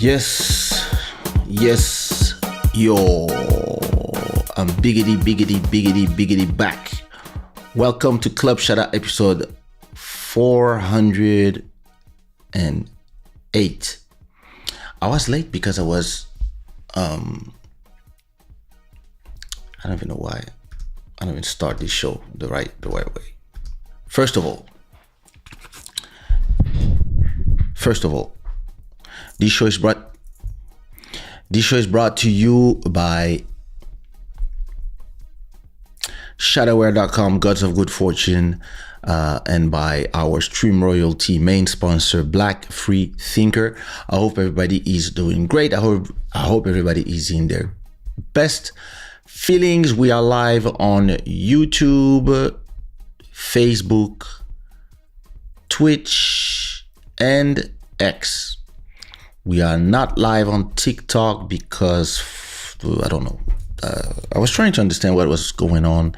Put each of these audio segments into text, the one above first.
Yes, yes, yo, I'm biggity back. Welcome to Club Shada episode 408. I was late because I don't even know why. I don't even start this show the right way. First of all, this show is brought to you by Shadaware.com, Gods of Good Fortune, and by our stream royalty main sponsor, Black Free Thinker. I hope everybody is doing great. I hope everybody is in their best feelings. We are live on YouTube, Facebook, Twitch, and X. We are not live on TikTok because I don't know. I was trying to understand what was going on.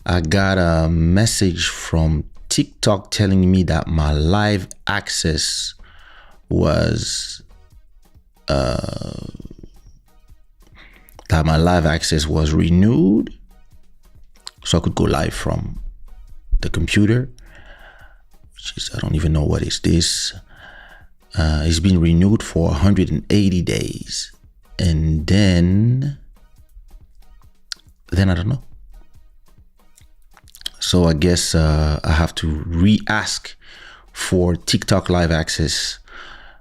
I got a message from TikTok telling me that my live access was renewed, so I could go live from the computer, which is, I don't even know what is this. It's been renewed for 180 days, and then I don't know. So I guess I have to re-ask for TikTok live access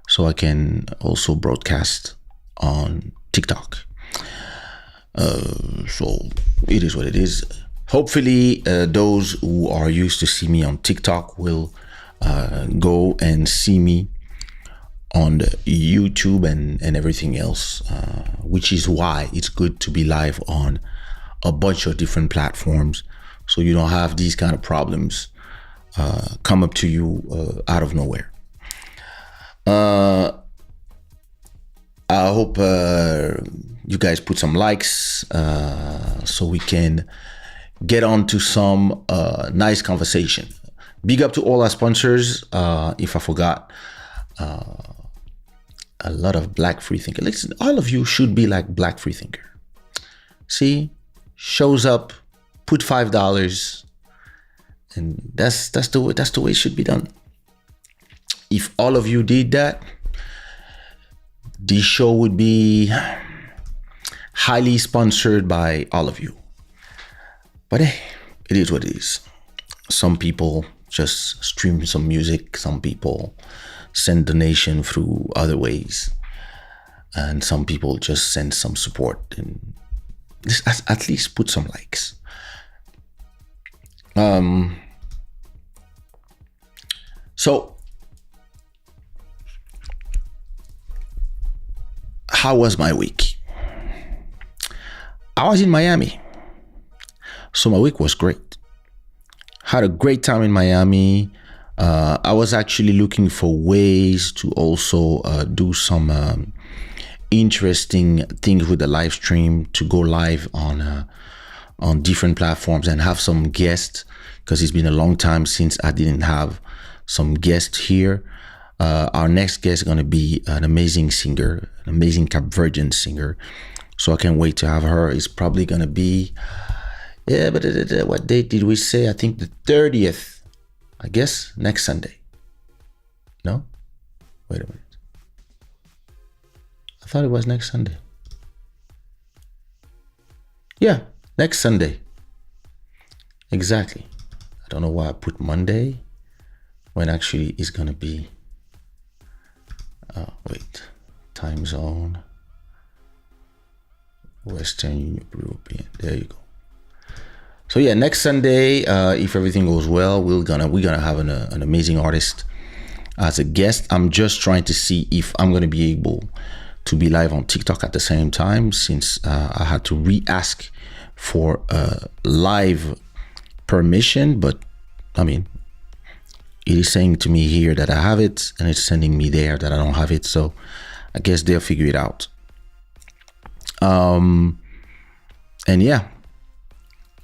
so I can also broadcast on TikTok. So it is what it is. Hopefully those who are used to see me on TikTok will go and see me on the YouTube and everything else, which is why it's good to be live on a bunch of different platforms, so you don't have these kind of problems come up to you out of nowhere. I hope you guys put some likes so we can get on to some nice conversation. Big up to all our sponsors. If I forgot, a lot of Black Free Thinker. Listen, all of you should be like Black Free Thinker. See, shows up, put $5, and that's the way it should be done. If all of you did that, this show would be highly sponsored by all of you. But hey, it is what it is. Some people just stream some music. Some people send donation through other ways, and some people just send some support, and at least put some likes. So how was my week? I was in Miami, so my week was great. Had a great time in Miami. I was actually looking for ways to also do some interesting things with the live stream, to go live on different platforms and have some guests, because it's been a long time since I didn't have some guests here. Our next guest is going to be an amazing singer, an amazing Cape Verdean singer. So I can't wait to have her. It's probably going to be, what date did we say? I think the 30th. I guess next Sunday. No? Wait a minute. I thought it was next Sunday. Yeah, next Sunday. Exactly. I don't know why I put Monday when actually it's going to be... time zone. Western European. There you go. So yeah, next Sunday, if everything goes well, we're gonna have an amazing artist as a guest. I'm just trying to see if I'm gonna be able to be live on TikTok at the same time, since I had to re-ask for live permission. But I mean, it is saying to me here that I have it, and it's sending me there that I don't have it. So I guess they'll figure it out. And yeah.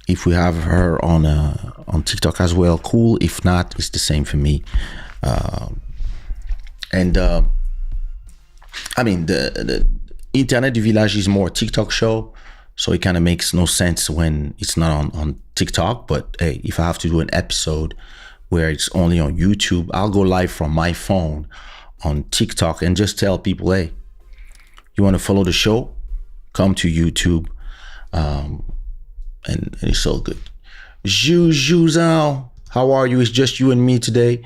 If we have her on TikTok as well, cool. If not, it's the same for me. And I mean, the Internet du Village is more a TikTok show, so it kind of makes no sense when it's not on TikTok. But hey, if I have to do an episode where it's only on YouTube, I'll go live from my phone on TikTok and just tell people, hey, you want to follow the show? Come to YouTube, and it's so good. Zhuzhuzao, how are you? It's just you and me today.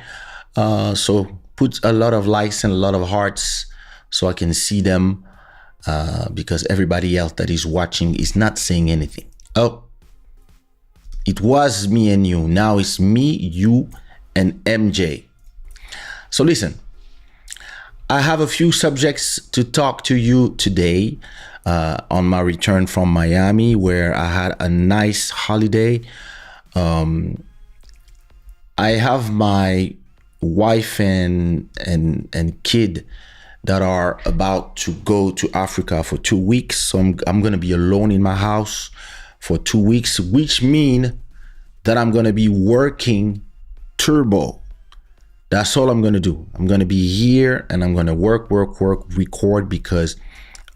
So put a lot of likes and a lot of hearts so I can see them, because everybody else that is watching is not saying anything. Oh, it was me and you. Now it's me, you, and MJ. So listen, I have a few subjects to talk to you today on my return from Miami, where I had a nice holiday. I have my wife and kid that are about to go to Africa for 2 weeks. So I'm going to be alone in my house for 2 weeks, which means that I'm going to be working turbo. That's all I'm going to do. I'm going to be here and I'm going to work, record, because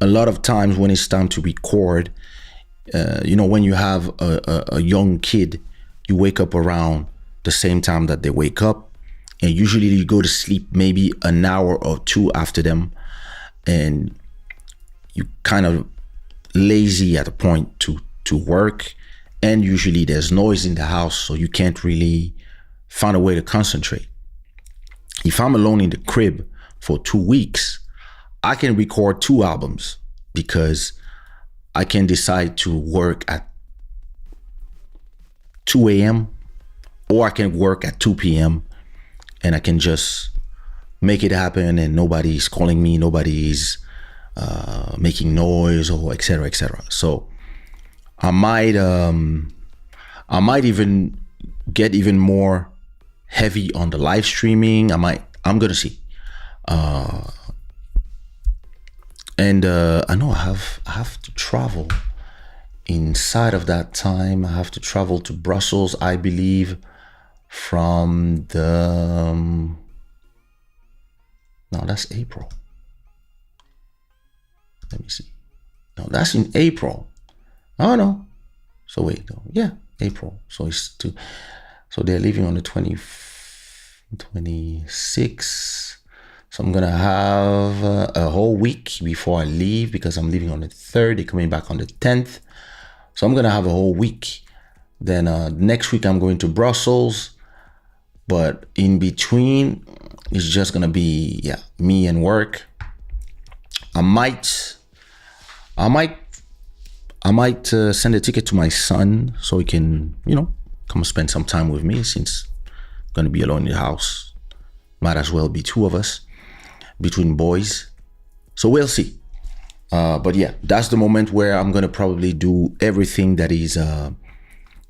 a lot of times when it's time to record, when you have a young kid, you wake up around the same time that they wake up. And usually you go to sleep maybe an hour or two after them. And you kind of lazy at the point to work. And usually there's noise in the house, so you can't really find a way to concentrate. If I'm alone in the crib for 2 weeks, I can record 2 albums because I can decide to work at 2 a.m. or I can work at 2 p.m. and I can just make it happen and nobody's calling me, nobody's making noise or etc. etc. So I might even get even more heavy on the live streaming. I'm gonna see. And I know I have to travel. Inside of that time, I have to travel to Brussels, I believe, from the no, that's April. Let me see. No, that's in April. Oh no. So wait, no. Yeah, April. So it's two. So they're leaving on the 26th. So I'm gonna have a whole week before I leave, because I'm leaving on the 3rd. They're coming back on the 10th. So I'm gonna have a whole week. Then next week I'm going to Brussels. But in between, it's just gonna be me and work. I might send a ticket to my son so he can, come spend some time with me, since I'm gonna be alone in the house. Might as well be 2 of us between boys. So we'll see. But yeah, that's the moment where I'm gonna probably do everything that is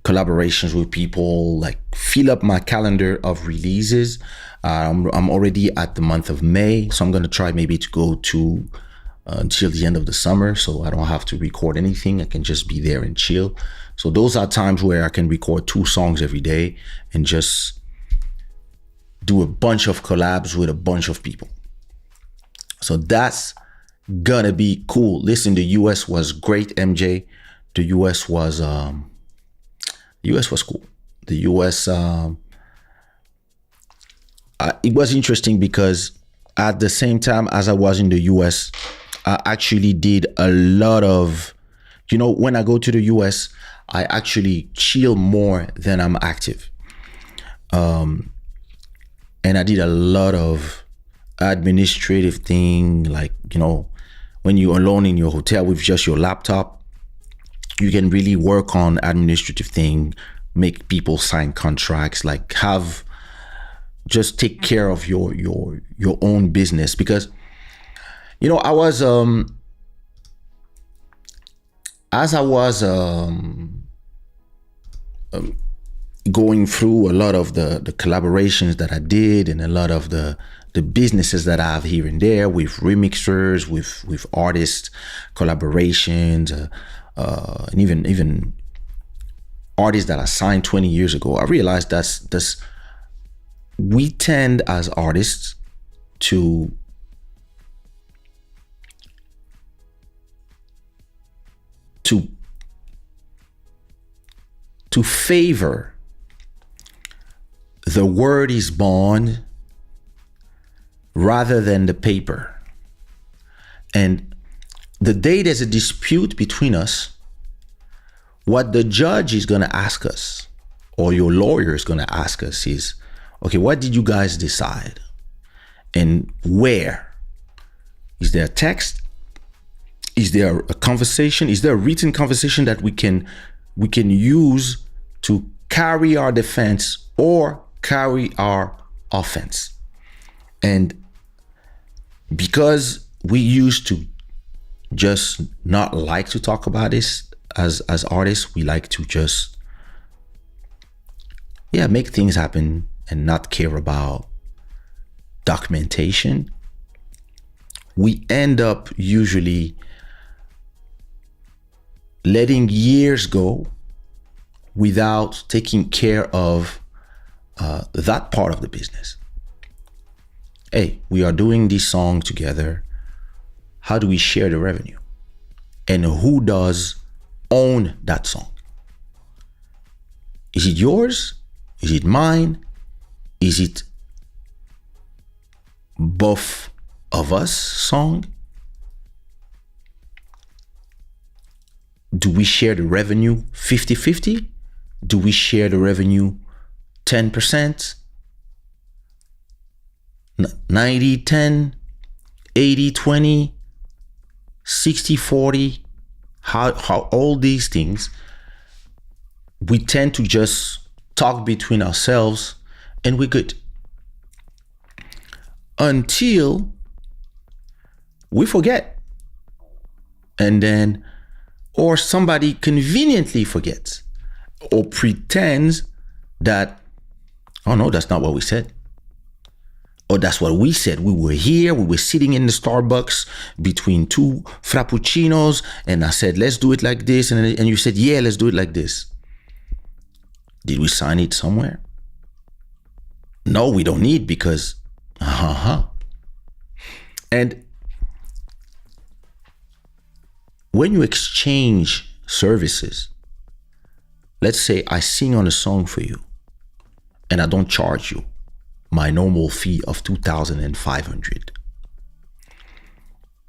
collaborations with people, like fill up my calendar of releases. I'm already at the month of May, so I'm gonna try maybe to go to until the end of the summer, so I don't have to record anything. I can just be there and chill. So those are times where I can record 2 songs every day and just do a bunch of collabs with a bunch of people. So that's gonna be cool. Listen, the US was great, MJ. The US was cool. The US, it was interesting because at the same time as I was in the US, I actually did a lot of, when I go to the US, I actually chill more than I'm active. And I did a lot of administrative thing, like, when you're alone in your hotel with just your laptop, you can really work on administrative thing, make people sign contracts, like just take care of your own business. Because I was as I was going through a lot of the collaborations that I did, and a lot of the businesses that I have here and there with remixers, with artists, collaborations, and even artists that I signed 20 years ago, I realized that's we tend as artists to to favor the word is bond rather than the paper. And the day there's a dispute between us, what the judge is going to ask us, or your lawyer is going to ask us, is, okay, what did you guys decide? And where? Is there a text? Is there a conversation? Is there a written conversation that we can use to carry our defense or carry our offense? And because we used to just not like to talk about this as artists, we like to just make things happen and not care about documentation. We end up usually letting years go without taking care of that part of the business. Hey, we are doing this song together. How do we share the revenue? And who does own that song? Is it yours? Is it mine? Is it both of us song? Do we share the revenue 50-50? Do we share the revenue 10%? 90-10? 80-20? 60-40? How all these things, we tend to just talk between ourselves and we're good. Until we forget. And then, or somebody conveniently forgets or pretends that, oh no, that's not what we said. Or that's what we said. We were here, we were sitting in the Starbucks between two frappuccinos, and I said, let's do it like this. And you said, yeah, let's do it like this. Did we sign it somewhere? No, we don't need, because, And when you exchange services, let's say I sing on a song for you and I don't charge you my normal fee of $2,500.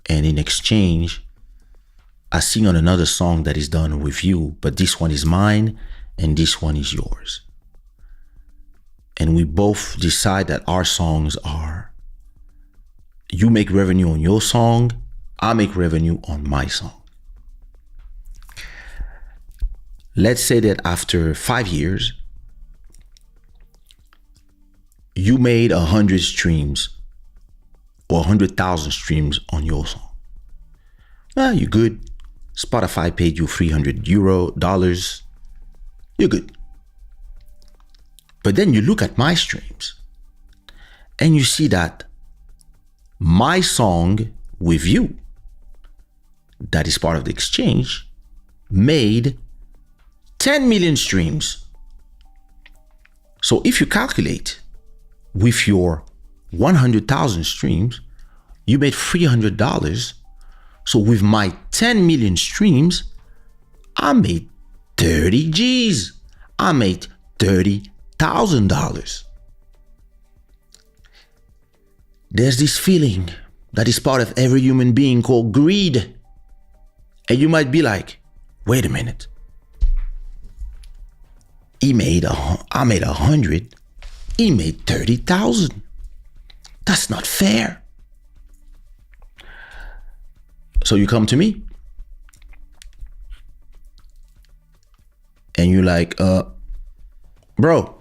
And in exchange, I sing on another song that is done with you, but this one is mine and this one is yours. And we both decide that our songs are, you make revenue on your song, I make revenue on my song. Let's say that after 5 years, you made 100 streams or 100,000 streams on your song. You're good. Spotify paid you $300. You're good. But then you look at my streams and you see that my song with you, that is part of the exchange, made 10 million streams. So if you calculate with your 100,000 streams, you made $300. So with my 10 million streams, I made 30 G's. I made $30,000. There's this feeling that is part of every human being called greed. And you might be like, wait a minute. I made 100. He made 30,000. That's not fair. So you come to me and you're like, bro,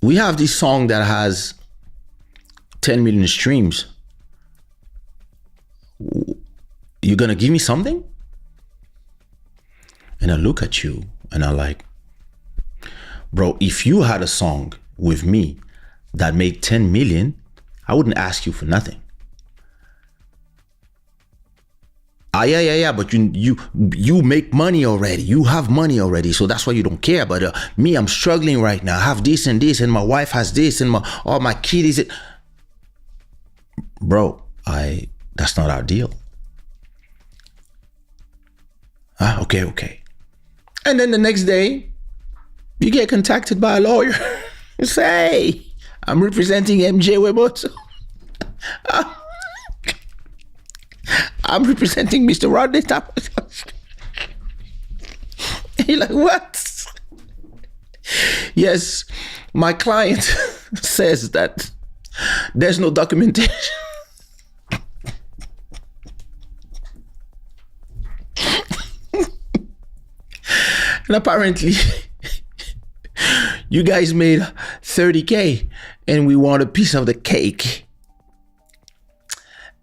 we have this song that has 10 million streams. You gonna give me something? And I look at you and I'm like, bro, if you had a song with me that made 10 million, I wouldn't ask you for nothing. Yeah, but you make money already. You have money already, so that's why you don't care. But me, I'm struggling right now. I have this and this, and my wife has this, and my kid is it. Bro, that's not our deal. Ah, okay, okay. And then the next day, you get contacted by a lawyer. You say, hey, I'm representing MJ Weboso. I'm representing Mr. Rodney Tapos. You're like, what? Yes, my client says that there's no documentation. And apparently, you guys made 30K and we want a piece of the cake.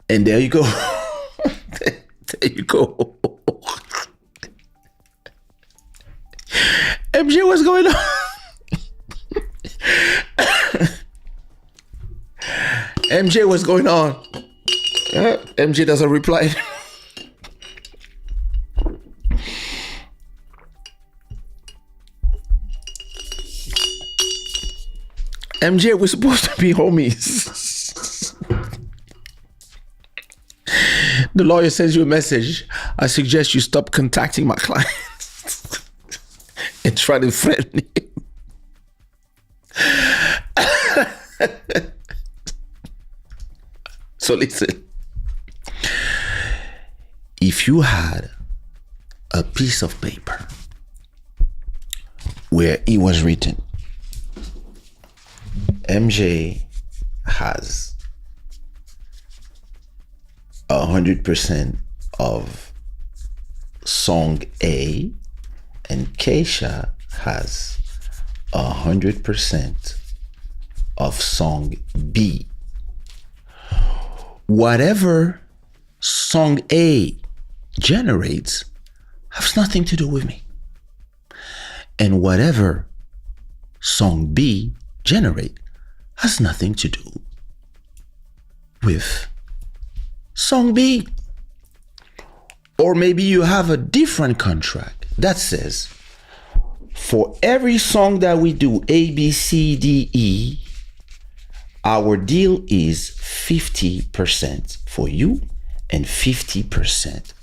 And there you go. There you go. MJ, what's going on? MJ, what's going on? MJ doesn't reply. MJ, we're supposed to be homies. The lawyer sends you a message. I suggest you stop contacting my client and try to threaten him. So listen. If you had a piece of paper where it was written, MJ has 100% of song A and Kaysha has 100% of song B. Whatever song A generates has nothing to do with me. And whatever song B generates has nothing to do with song B. Or maybe you have a different contract that says, for every song that we do, A, B, C, D, E, our deal is 50% for you and 50%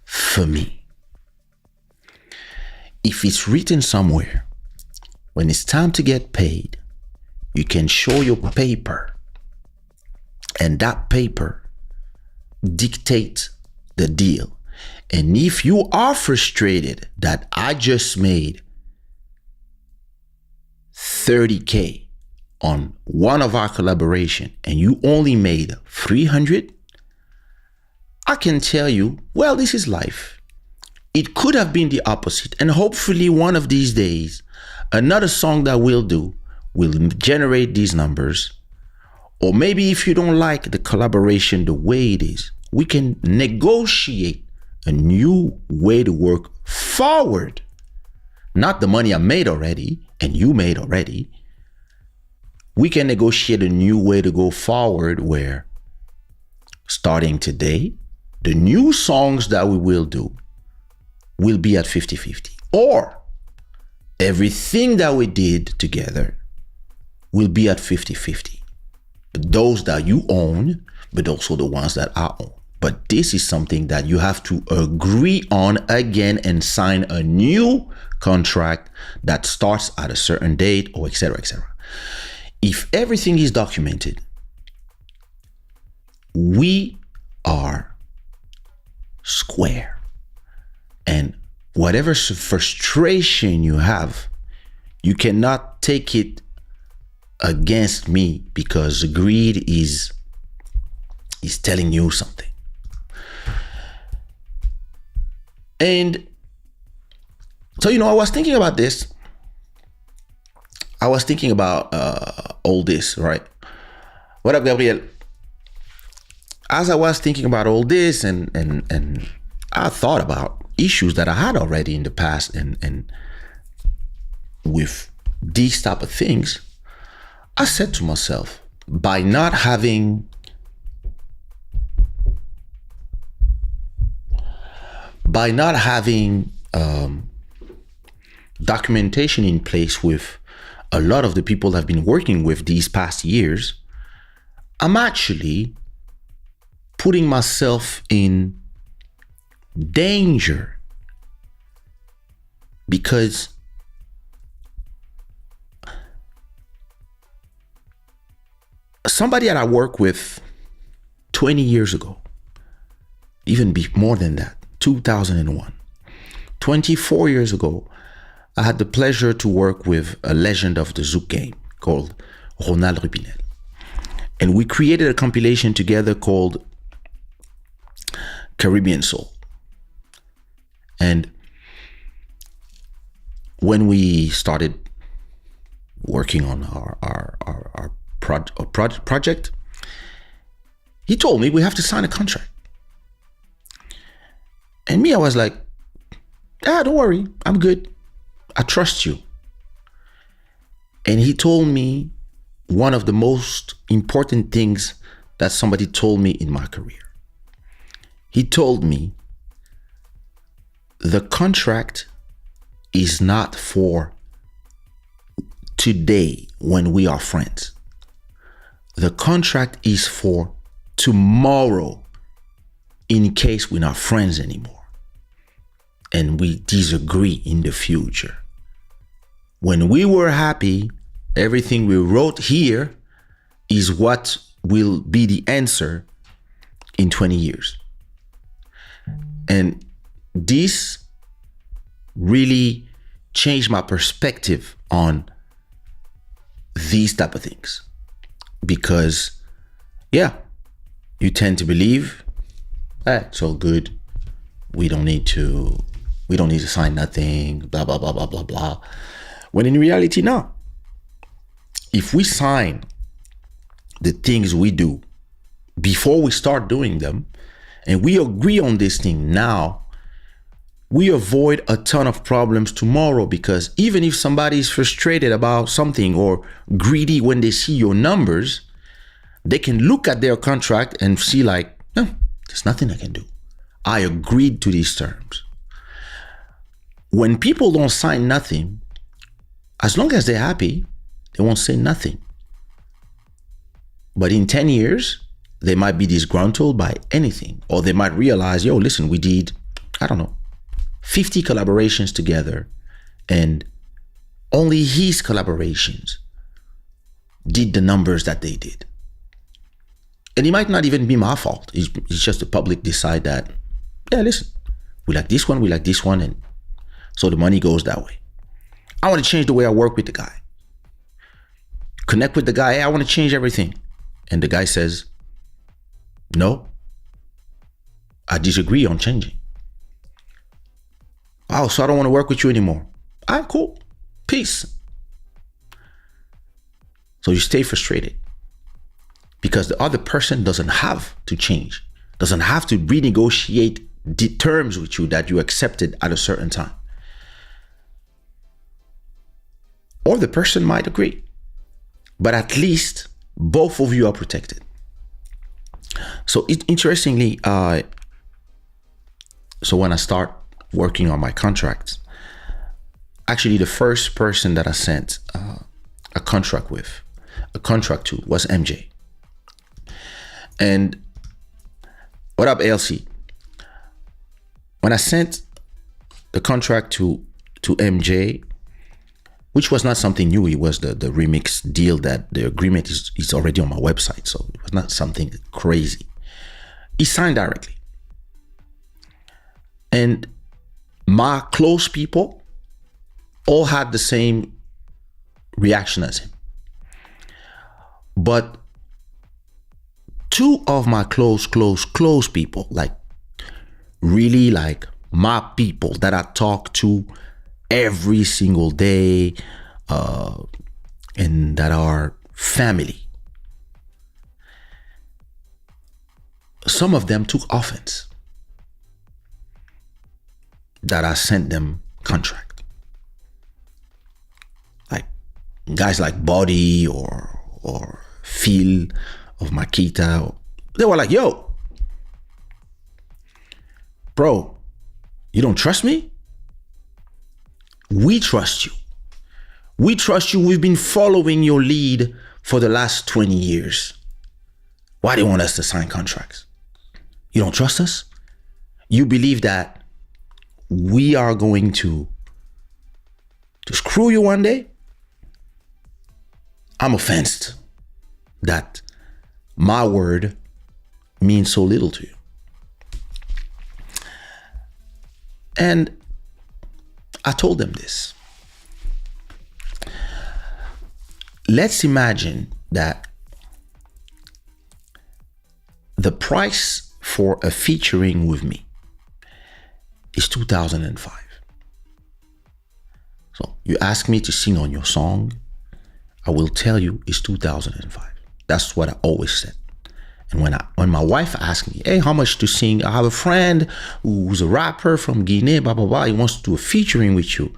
for me. If it's written somewhere, when it's time to get paid, you can show your paper, and that paper dictates the deal. And if you are frustrated that I just made 30K on one of our collaboration and you only made 300, I can tell you, well, this is life. It could have been the opposite. And hopefully one of these days, another song that we'll do will generate these numbers. Or maybe if you don't like the collaboration the way it is, we can negotiate a new way to work forward. Not the money I made already and you made already. We can negotiate a new way to go forward where, starting today, the new songs that we will do will be at 50-50. Or everything that we did together will be at 50-50. But those that you own, but also the ones that I own. But this is something that you have to agree on again and sign a new contract that starts at a certain date, or etc., etc. If everything is documented, we are square. And whatever frustration you have, you cannot take it against me because greed is telling you something. And so, I was thinking about this. I was thinking about all this, right? What up, Gabriel? As I was thinking about all this and I thought about issues that I had already in the past and with these type of things, I said to myself, by not having documentation in place with a lot of the people I've been working with these past years, I'm actually putting myself in danger because somebody that I worked with 20 years ago, even more than that, 2001, 24 years ago, I had the pleasure to work with a legend of the Zouk game called Ronald Rupinel. And we created a compilation together called Caribbean Soul. And when we started working on our project, he told me we have to sign a contract. And me, I was like, don't worry, I'm good. I trust you. And he told me one of the most important things that somebody told me in my career. He told me the contract is not for today when we are friends. The contract is for tomorrow in case we're not friends anymore and we disagree in the future. When we were happy, everything we wrote here is what will be the answer in 20 years. And this really changed my perspective on these type of things. Because, you tend to believe, it's all good. We don't need to sign nothing, blah, blah, blah, blah, blah, blah. When in reality, no. If we sign the things we do before we start doing them, and we agree on this thing now, we avoid a ton of problems tomorrow. Because even if somebody is frustrated about something or greedy when they see your numbers, they can look at their contract and see like, no, there's nothing I can do. I agreed to these terms. When people don't sign nothing, as long as they're happy, they won't say nothing. But in 10 years, they might be disgruntled by anything, or they might realize, listen, we did, 50 collaborations together, and only his collaborations did the numbers that they did. And it might not even be my fault. It's just the public decide that, listen, we like this one, and so the money goes that way. I want to change the way I work with the guy. Connect with the guy, I want to change everything. And the guy says, no, I disagree on changing. Oh, so I don't want to work with you anymore. All right, cool. Peace. So you stay frustrated because the other person doesn't have to change, doesn't have to renegotiate the terms with you that you accepted at a certain time. Or the person might agree, but at least both of you are protected. So interestingly, so when I start working on my contracts, actually the first person that I sent a contract to was MJ. And what up, ALC? When I sent the contract to MJ, which was not something new, it was the remix deal that the agreement is already on my website, so it was not something crazy. He signed directly. And my close people all had the same reaction as him. But two of my close people, like really like my people that I talk to every single day, and that are family, some of them took offense that I sent them contract. Like guys like Body or Phil of Makita, they were like, yo, bro, you don't trust me? We trust you. We trust you. We've been following your lead for the last 20 years. Why do you want us to sign contracts? You don't trust us? You believe that we are going to to screw you one day, I'm offended that my word means so little to you. And I told them this. Let's imagine that the price for a featuring with me is 2005. So you ask me to sing on your song, I will tell you it's 2005. That's what I always said. And when my wife asked me, hey, how much to sing? I have a friend who's a rapper from Guinea, blah, blah, blah. He wants to do a featuring with you.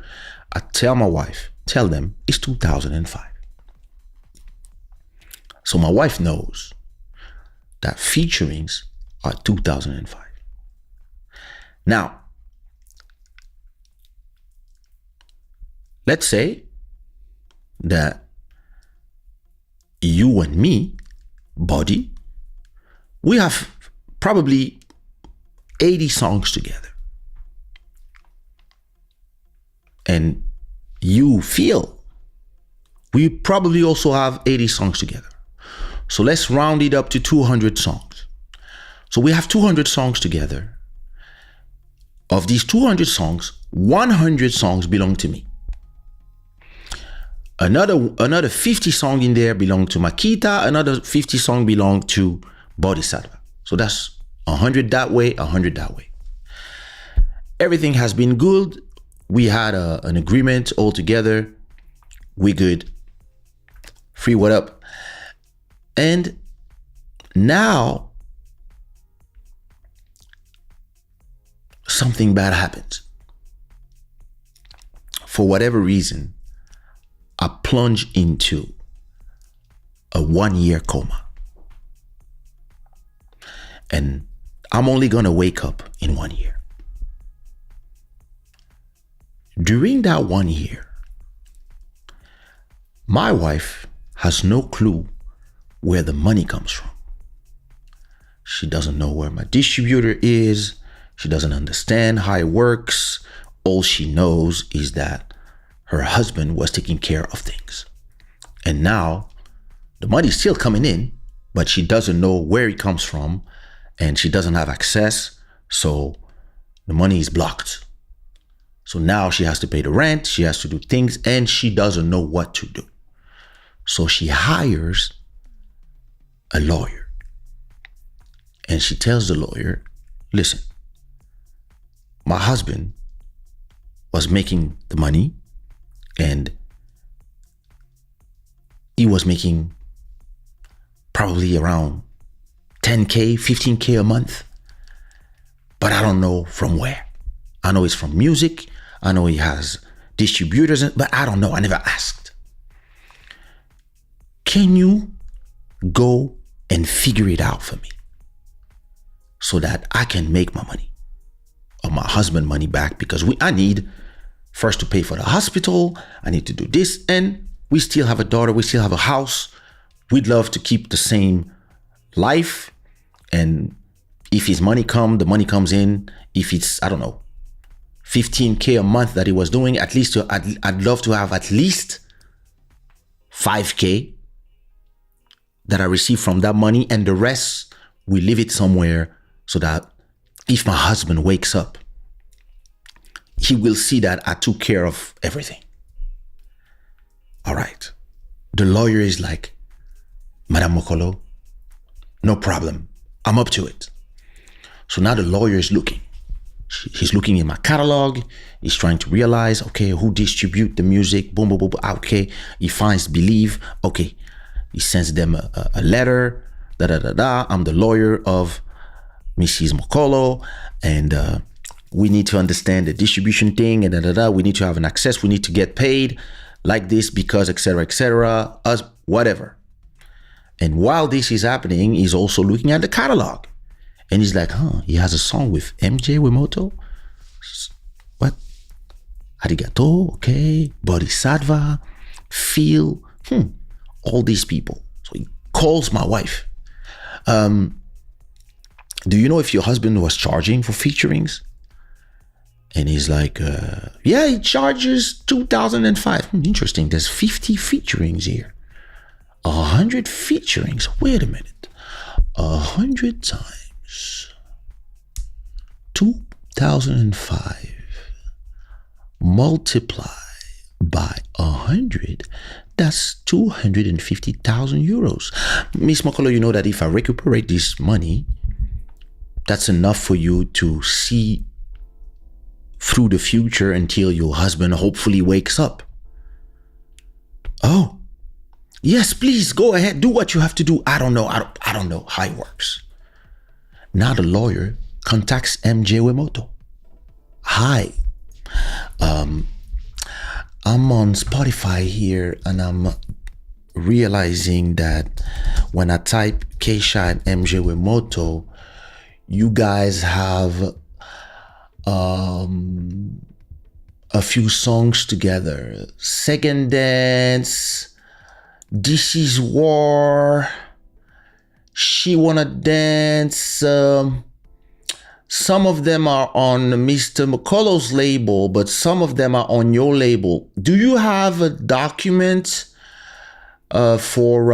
I tell my wife, tell them it's 2005. So my wife knows that featurings are 2005. Now, let's say that you and me, Buddy, we have probably 80 songs together. And you feel we probably also have 80 songs together. So let's round it up to 200 songs. So we have 200 songs together. Of these 200 songs, 100 songs belong to me. Another 50 songs in there belong to Makita. Another 50 songs belong to Bodhisattva. So that's 100 that way, 100 that way. Everything has been good. We had an agreement all together. We good. Free what up. And now something bad happens. For whatever reason, I plunge into a 1-year coma. And I'm only going to wake up in 1 year. During that 1 year, my wife has no clue where the money comes from. She doesn't know where my distributor is. She doesn't understand how it works. All she knows is that her husband was taking care of things. And now the money's still coming in, but she doesn't know where it comes from and she doesn't have access. So the money is blocked. So now she has to pay the rent. She has to do things and she doesn't know what to do. So she hires a lawyer. And she tells the lawyer, listen, my husband was making the money and he was making probably around 10K, 15K a month. But I don't know from where. I know it's from music. I know he has distributors, but I don't know. I never asked. Can you go and figure it out for me so that I can make my money or my husband money back? Because I need first to pay for the hospital. I need to do this. And we still have a daughter. We still have a house. We'd love to keep the same life. And if his money the money comes in. If it's, I don't know, 15K a month that he was doing, at least I'd love to have at least 5K that I receive from that money, and the rest we leave it somewhere so that if my husband wakes up, he will see that I took care of everything. All right. The lawyer is like, Madame Mokolo, no problem. I'm up to it. So now the lawyer is looking. He's looking in my catalog. He's trying to realize, okay, who distribute the music? Boom, boom, boom. Okay. He finds Believe. Okay. He sends them a letter. I'm the lawyer of Mrs. Mokolo. And we need to understand the distribution thing. And we need to have an access. We need to get paid like this because, etc., us, whatever. And while this is happening, he's also looking at the catalog. And he's like, he has a song with MJ Wimoto. What? Arigato, okay. Bodhisattva, Feel, all these people. So he calls my wife. Do you know if your husband was charging for featurings? And he's like, yeah, he charges 2005. Interesting. There's 50 featurings here. 100 featurings. Wait a minute. 100 times 2005 multiply by 100, that's 250,000 euros. Miss Mokolo, you know that if I recuperate this money, that's enough for you to see through the future until your husband hopefully wakes up. Oh, yes, please go ahead. Do what you have to do. I don't know. I don't know how it works. Now the lawyer contacts MJ Wemoto. Hi. I'm on Spotify here and I'm realizing that when I type Kaysha and MJ Wemoto, you guys have a few songs together. Second Dance, This Is War, She Wanna Dance. Some of them are on Mr. McCullough's label, but some of them are on your label. Do you have a document for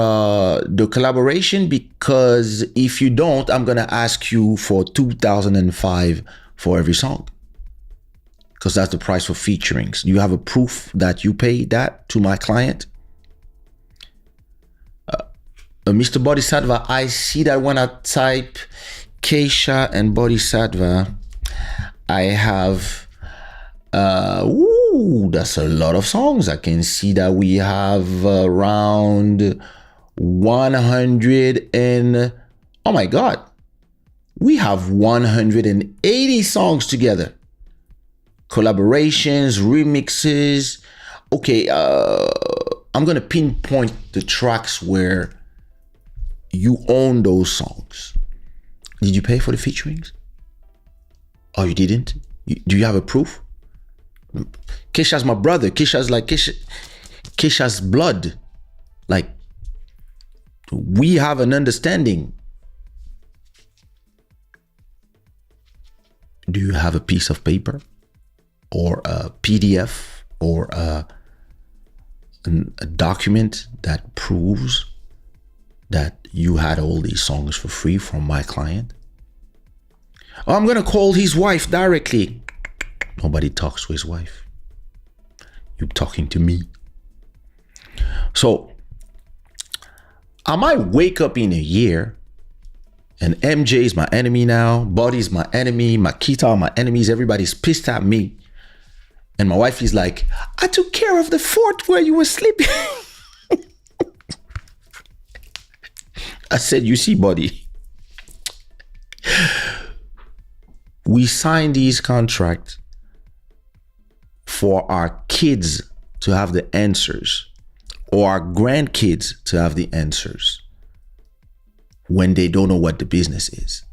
the collaboration? Because if you don't, I'm gonna ask you for 2005 for every song, because that's the price for featurings. Do you have a proof that you paid that to my client? Mr. Bodhisattva, I see that when I type Kaysha and Bodhisattva, I have that's a lot of songs. I can see that we have around 100 and oh my god, we have 180 songs together. Collaborations, remixes. Okay, I'm gonna pinpoint the tracks where you own those songs. Did you pay for the featurings? Oh, you didn't? Do you have a proof? Kaysha's my brother. Kaysha's blood. Like, we have an understanding. Do you have a piece of paper or a PDF or a document that proves that you had all these songs for free from my client? Oh, I'm gonna call his wife directly. Nobody talks to his wife. You're talking to me. So I might wake up in a year and MJ is my enemy now, Buddy's my enemy, Makita are my enemies, everybody's pissed at me. And my wife is like, I took care of the fort where you were sleeping. I said, you see, Buddy, we signed these contracts for our kids to have the answers, or our grandkids to have the answers when they don't know what the business is,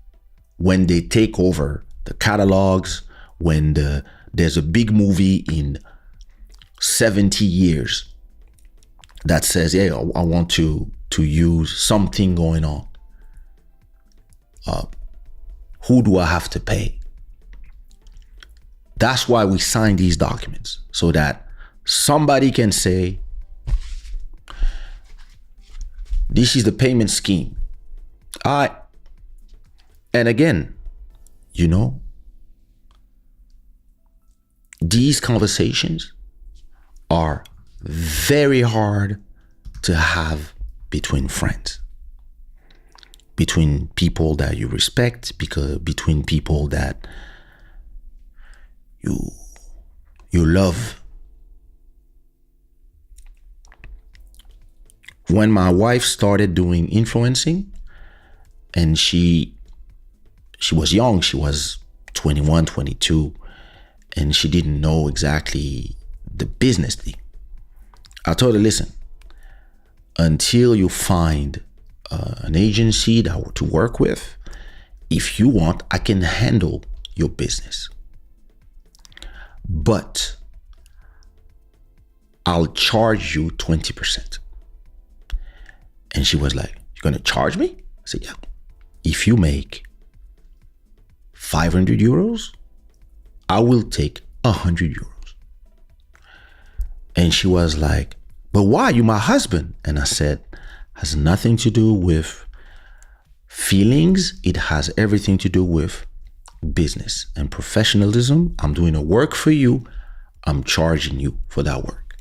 when they take over the catalogs, when there's a big movie in 70 years that says, hey, I want to use something going on. Who do I have to pay? That's why we sign these documents, so that somebody can say, this is the payment scheme. And again, you know, these conversations are very hard to have between friends, between people that you respect, between people that you love. When my wife started doing influencing, and she was young, she was 21, 22, and she didn't know exactly the business thing. I told her, listen, until you find an agency to work with, if you want, I can handle your business. But I'll charge you 20%. And she was like, you're going to charge me? I said, yeah. If you make 500 euros, I will take 100 euros. And she was like, but why? You my husband. And I said, has nothing to do with feelings. It has everything to do with business and professionalism. I'm doing a work for you. I'm charging you for that work.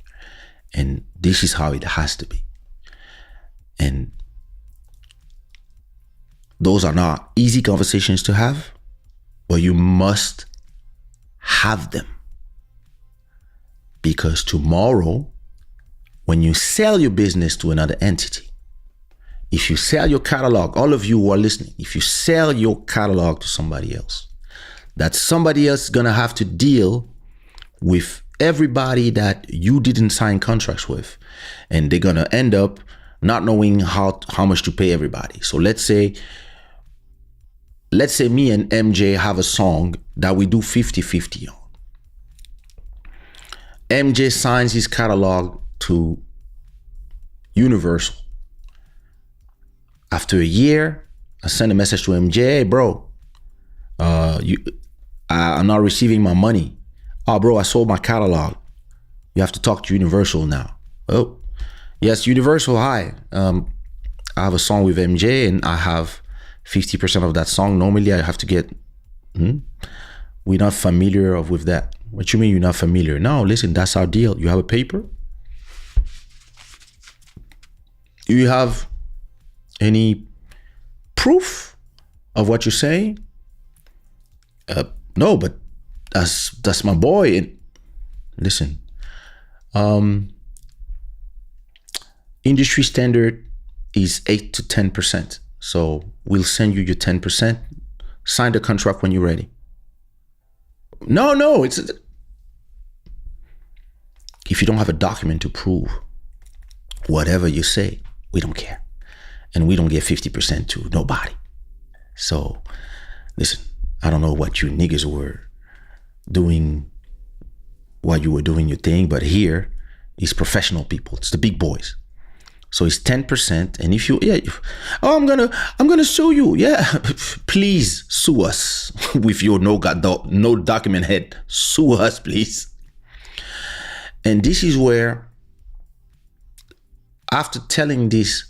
And this is how it has to be. And those are not easy conversations to have, but you must have them. Because tomorrow, when you sell your business to another entity, if you sell your catalog, all of you who are listening, if you sell your catalog to somebody else, that somebody else is going to have to deal with everybody that you didn't sign contracts with. And they're going to end up not knowing how much to pay everybody. So let's say me and MJ have a song that we do 50-50 on. MJ signs his catalog to Universal. After a year, I send a message to MJ, hey, bro, I'm not receiving my money. Oh, bro, I sold my catalog. You have to talk to Universal now. Oh, yes, Universal, hi. I have a song with MJ and I have 50% of that song. Normally I have to get, we're not familiar with that. What you mean you're not familiar? No, listen, that's our deal. You have a paper? Do you have any proof of what you're saying? No, but that's my boy. And listen, industry standard is 8 to 10%. So we'll send you your 10%. Sign the contract when you're ready. No, it's if you don't have a document to prove whatever you say, we don't care. And we don't get 50% to nobody. So listen, I don't know what you niggas were doing, while you were doing your thing, but here is professional people. It's the big boys. So it's 10%. And if you, I'm gonna sue you. Yeah, please sue us with your no document head. Sue us, please. And this is where, after telling this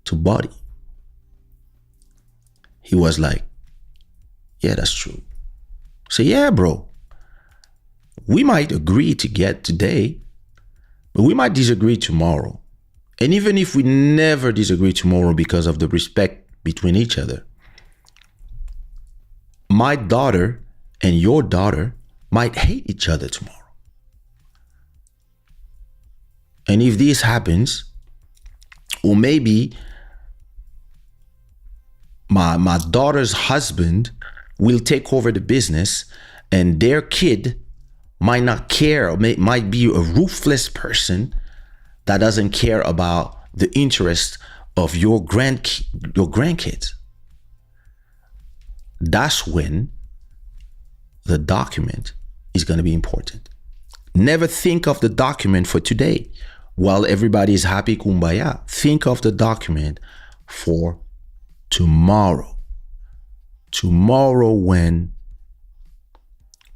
to Buddy, he was like, yeah, that's true. So yeah, bro, we might agree to get today, but we might disagree tomorrow. And even if we never disagree tomorrow because of the respect between each other, my daughter and your daughter might hate each other tomorrow. And if this happens, or maybe my daughter's husband will take over the business and their kid might not care, or might be a ruthless person that doesn't care about the interest of your grandkids. That's when the document is going to be important. Never think of the document for today while everybody is happy, kumbaya. Think of the document for tomorrow. Tomorrow, when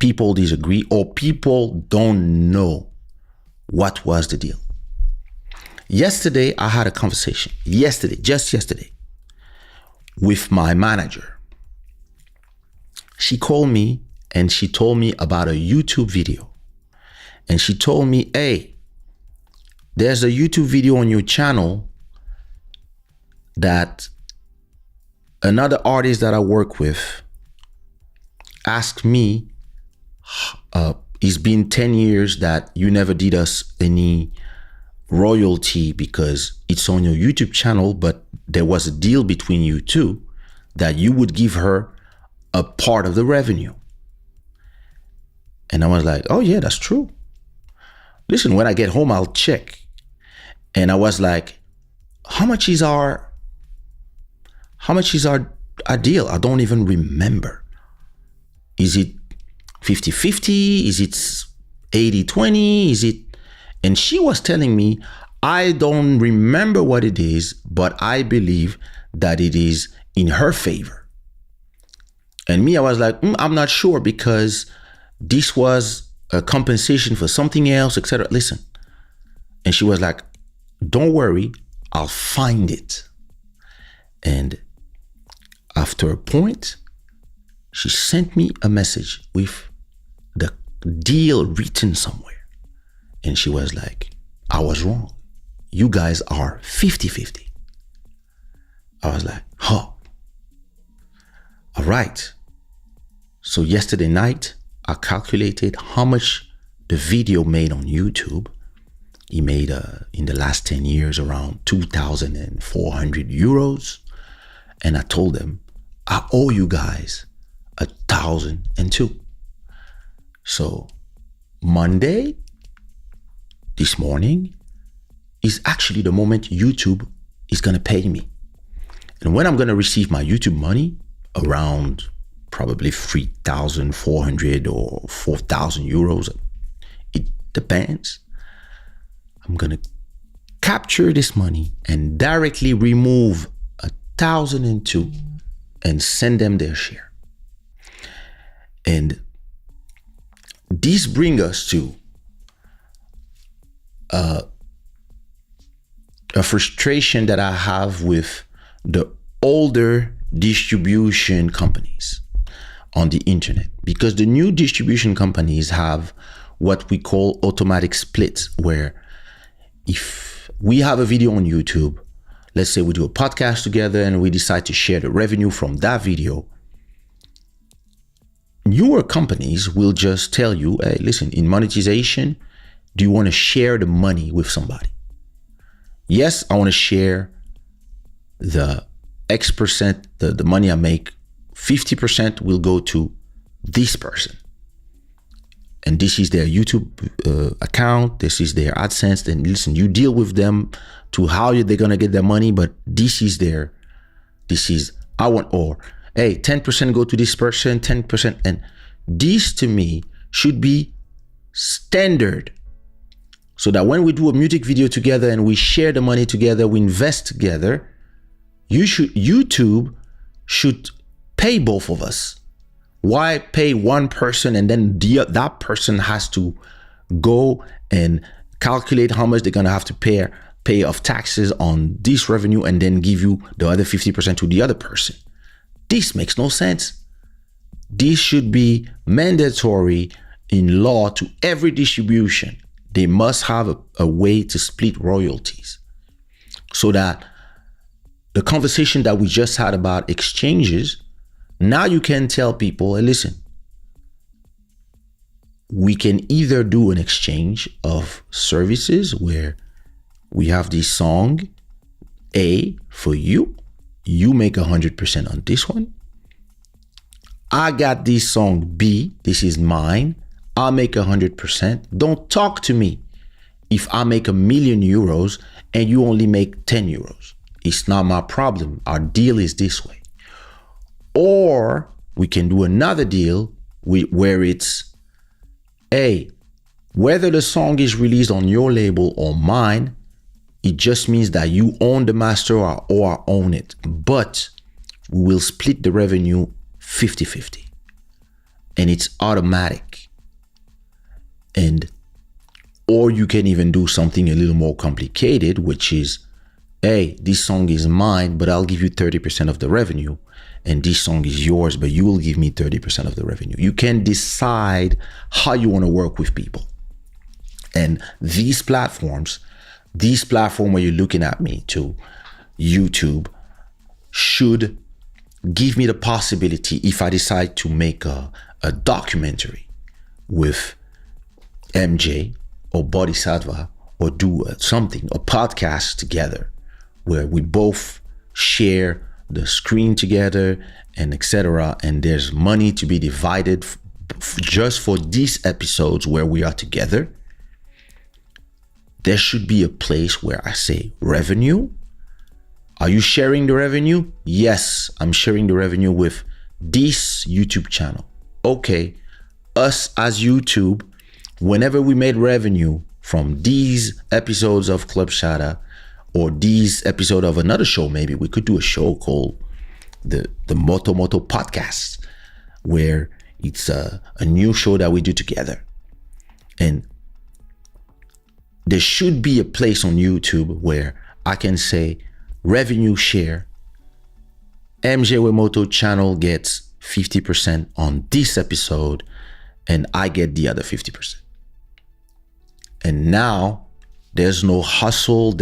people disagree or people don't know what was the deal. Yesterday, I had a conversation. Just yesterday, with my manager. She called me and she told me about a YouTube video. And she told me, hey, there's a YouTube video on your channel that another artist that I work with asked me, it's been 10 years that you never did us any royalty because it's on your YouTube channel, but there was a deal between you two that you would give her a part of the revenue. And I was like, oh yeah, that's true. Listen, when I get home, I'll check. And I was like, how much is our deal? I don't even remember. Is it 50-50? Is it 80-20? Is it? And she was telling me, I don't remember what it is, but I believe that it is in her favor. And me, I was like, I'm not sure because this was a compensation for something else, etc. Listen. And she was like, don't worry, I'll find it. And after a point, she sent me a message with the deal written somewhere. And she was like, I was wrong. You guys are 50-50. I was like, oh, all right. So yesterday night, I calculated how much the video made on YouTube. He made in the last 10 years around 2,400 euros. And I told them, I owe you guys 1,002. So Monday, this morning, is actually the moment YouTube is going to pay me. And when I'm going to receive my YouTube money, around probably 3,400 or 4,000 euros, it depends. I'm going to capture this money and directly remove 1,002 and send them their share. And this brings us to a frustration that I have with the older distribution companies on the internet, because the new distribution companies have what we call automatic splits, where if we have a video on YouTube, let's say we do a podcast together and we decide to share the revenue from that video, newer companies will just tell you, hey, listen, in monetization, do you want to share the money with somebody? Yes, I want to share the X percent, the money I make, 50% will go to this person. And this is their YouTube account. This is their AdSense. Then listen, you deal with them to how they're going to get their money. But or hey, 10% go to this person, 10%. And this to me should be standard. So that when we do a music video together and we share the money together, we invest together, YouTube should pay both of us. Why pay one person and then that person has to go and calculate how much they're going to have to pay of taxes on this revenue and then give you the other 50% to the other person? This makes no sense. This should be mandatory in law to every distribution. They must have a way to split royalties, so that the conversation that we just had about exchanges, now you can tell people, hey, listen, we can either do an exchange of services where we have this song A for you, you make 100% on this one. I got this song B, this is mine, I'll make 100%. Don't talk to me if I make €1,000,000 and you only make 10 euros. It's not my problem. Our deal is this way. Or we can do another deal where it's, hey, whether the song is released on your label or mine, it just means that you own the master or I own it. But we will split the revenue 50-50. And it's automatic. Or you can even do something a little more complicated, which is, hey, this song is mine, but I'll give you 30% of the revenue. And this song is yours, but you will give me 30% of the revenue. You can decide how you want to work with people. And these platforms where you're looking at me to, YouTube, should give me the possibility, if I decide to make a documentary with MJ or Bodhisattva, or do something, a podcast together, where we both share the screen together and etc. And there's money to be divided just for these episodes where we are together. There should be a place where I say revenue. Are you sharing the revenue? Yes, I'm sharing the revenue with this YouTube channel. Okay, us as YouTube, whenever we made revenue from these episodes of Club Shada, or these episode of another show, maybe we could do a show called the Moto Podcast. where it's a new show that we do together. And there should be a place on YouTube where I can say revenue share, MJ Wemoto channel gets 50% on this episode and I get the other 50%. And now there's no hustle,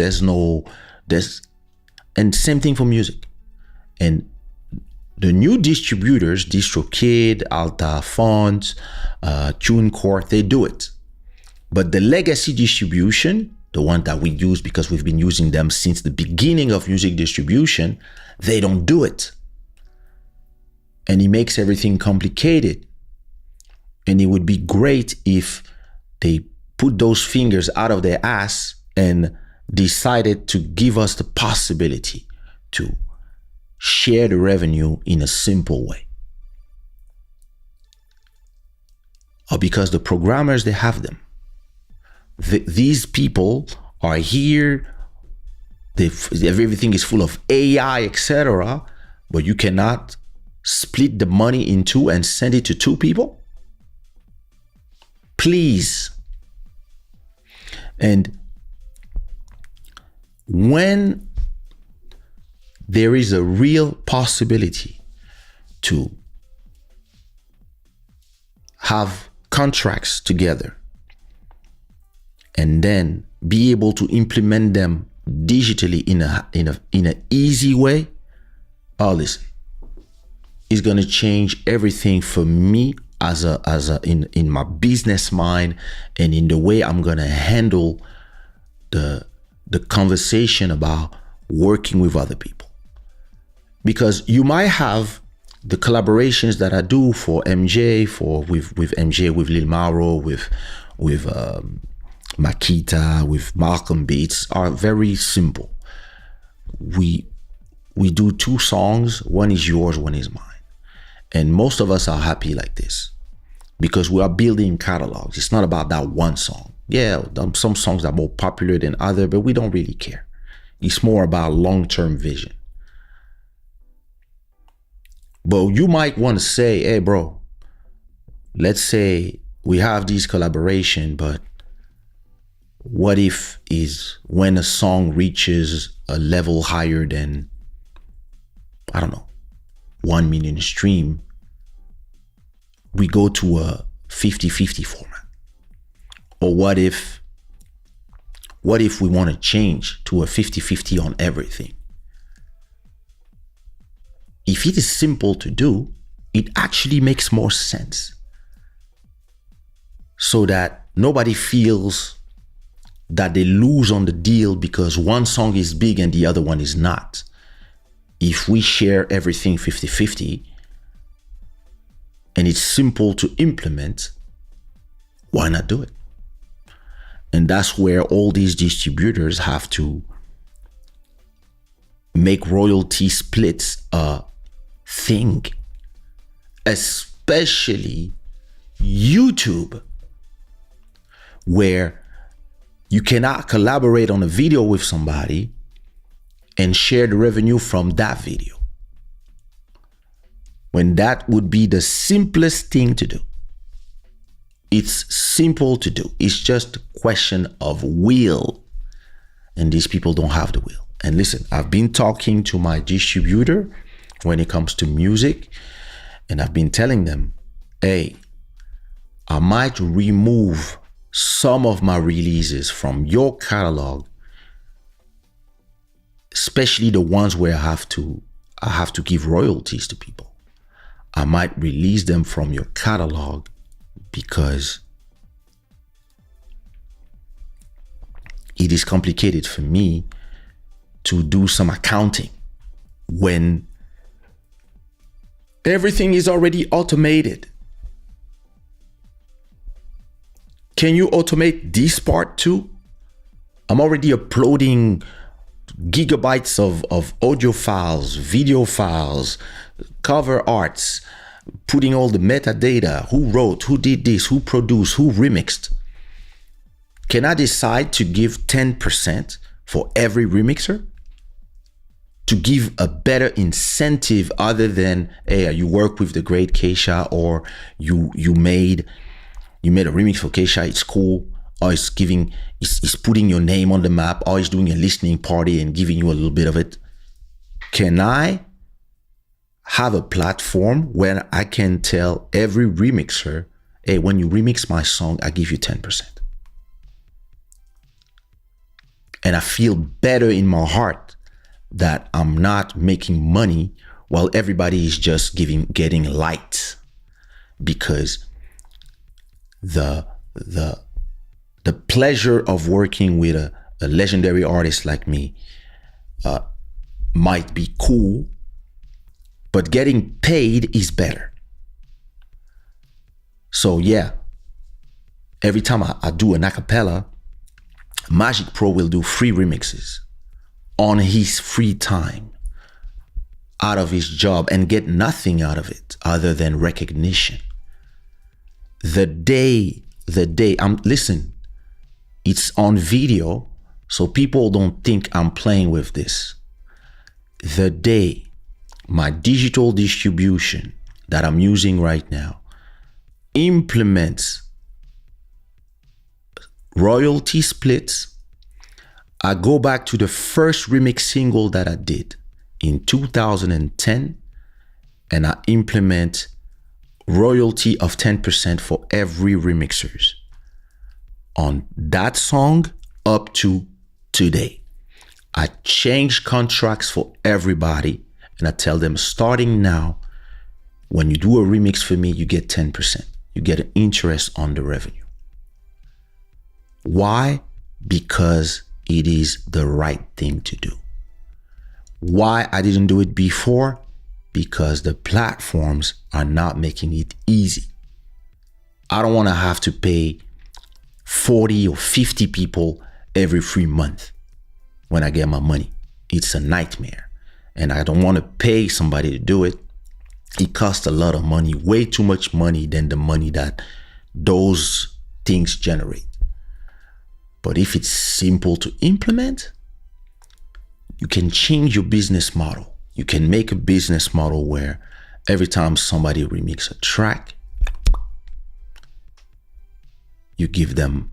and same thing for music. And the new distributors, DistroKid, Alta Fonts, TuneCore, they do it. But the legacy distribution, the one that we use because we've been using them since the beginning of music distribution, they don't do it. And it makes everything complicated. And it would be great if they put those fingers out of their ass and decided to give us the possibility to share the revenue in a simple way. Or because the programmers, they have them. These people are here, everything is full of AI, etc., but you cannot split the money in two and send it to two people? Please. And when there is a real possibility to have contracts together and then be able to implement them digitally in a easy way, oh, listen, it's gonna change everything for me in my business mind and in the way I'm gonna handle the conversation about working with other people. Because you might have the collaborations that I do for MJ, with MJ, with Lil Mauro, with Makita, with Malcolm Beats, are very simple. We do 2 songs, one is yours, one is mine. And most of us are happy like this because we are building catalogs. It's not about that one song. Yeah, some songs are more popular than other, but we don't really care. It's more about long-term vision. But you might want to say, hey, bro, let's say we have this collaboration, but what if is when a song reaches a level higher than, I don't know, 1 million stream, we go to a 50-50 format? Or what if we want to change to a 50-50 on everything? If it is simple to do, it actually makes more sense, so that nobody feels that they lose on the deal because one song is big and the other one is not. If we share everything 50-50 and it's simple to implement, why not do it? And that's where all these distributors have to make royalty splits a thing, especially YouTube, where you cannot collaborate on a video with somebody and share the revenue from that video, when that would be the simplest thing to do. It's simple to do. It's just a question of will. And these people don't have the will. And listen, I've been talking to my distributor when it comes to music, and I've been telling them, hey, I might remove some of my releases from your catalog, especially the ones where I have to give royalties to people. I might release them from your catalog because it is complicated for me to do some accounting when everything is already automated. Can you automate this part too? I'm already uploading gigabytes of audio files, video files, cover arts, putting all the metadata, who wrote, who did this, who produced, who remixed. Can I decide to give 10% for every remixer? to give a better incentive other than, hey, you work with the great Kaysha, or you made a remix for Kaysha, it's cool, or it's putting your name on the map, or it's doing a listening party and giving you a little bit of it. Can I have a platform where I can tell every remixer, hey, when you remix my song, I give you 10%. And I feel better in my heart that I'm not making money while everybody is just getting light, because the pleasure of working with a legendary artist like me might be cool, but getting paid is better. So yeah, every time I do an acapella, Magic Pro will do free remixes on his free time out of his job and get nothing out of it other than recognition. The day, listen, it's on video, so people don't think I'm playing with this. The day my digital distribution that I'm using right now implements royalty splits, I go back to the first remix single that I did in 2010, and I implement royalty of 10% for every remixers on that song up to today. I change contracts for everybody, and I tell them, starting now, when you do a remix for me, you get 10%. You get an interest on the revenue. Why? Because it is the right thing to do. Why I didn't do it before? Because the platforms are not making it easy. I don't want to have to pay 40 or 50 people every 3 months when I get my money. It's a nightmare. And I don't want to pay somebody to do it. It costs a lot of money, way too much money than the money that those things generate. But if it's simple to implement, you can change your business model. You can make a business model where every time somebody remixes a track, you give them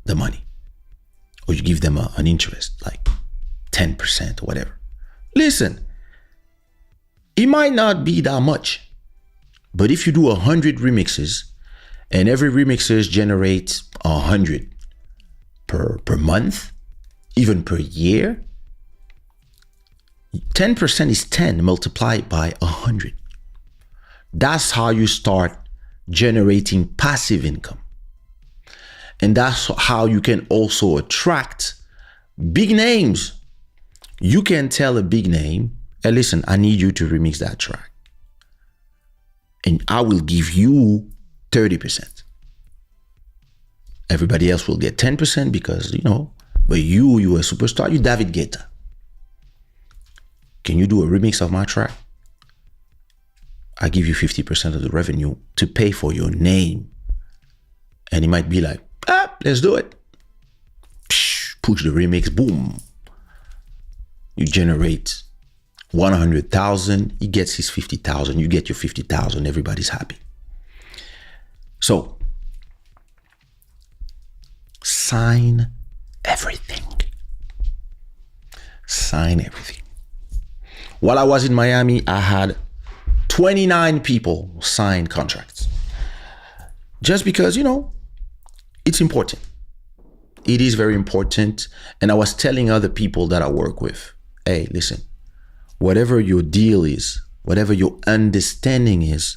the money, or you give them an interest, like 10% or whatever. Listen, it might not be that much, but if you do 100 remixes and every remixes generates 100 per month, even per year, 10% is 10 multiplied by 100. That's how you start generating passive income. And that's how you can also attract big names. You can tell a big name, hey, listen, I need you to remix that track, and I will give you 30%. Everybody else will get 10% because, but you a superstar, you David Guetta. Can you do a remix of my track? I give you 50% of the revenue to pay for your name. And he might be like, let's do it. Push the remix, boom. You generate 100,000, he gets his 50,000, you get your 50,000, everybody's happy. So, sign everything. Sign everything. While I was in Miami, I had 29 people sign contracts. Just because, it's important. It is very important. And I was telling other people that I work with, hey, listen, whatever your deal is, whatever your understanding is,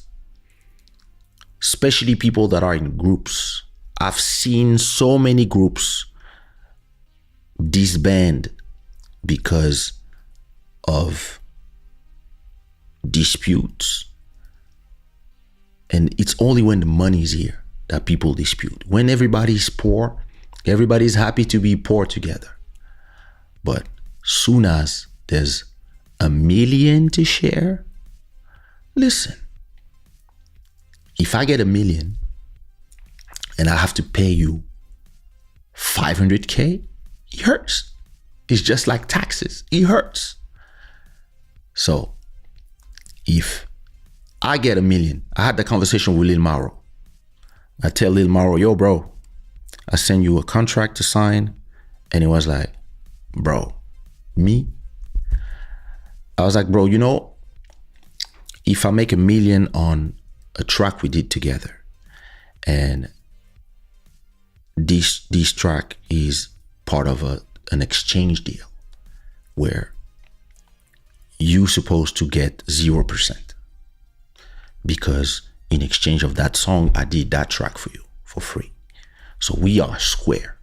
especially people that are in groups. I've seen so many groups disband because of disputes. And it's only when the money is here that people dispute. When everybody's poor, everybody's happy to be poor together. But soon as there's $1 million to share, listen, if I get $1 million and I have to pay you $500K, it hurts. It's just like taxes. It hurts. So if I get $1 million, I had the conversation with Lil Mauro. I tell Lil Mauro, yo, bro, I send you a contract to sign. And he was like, bro, me? I was like, bro, you know, if I make $1 million on a track we did together, and this track is part of an exchange deal where you supposed to get 0%, because in exchange of that song, I did that track for you for free. So we are square.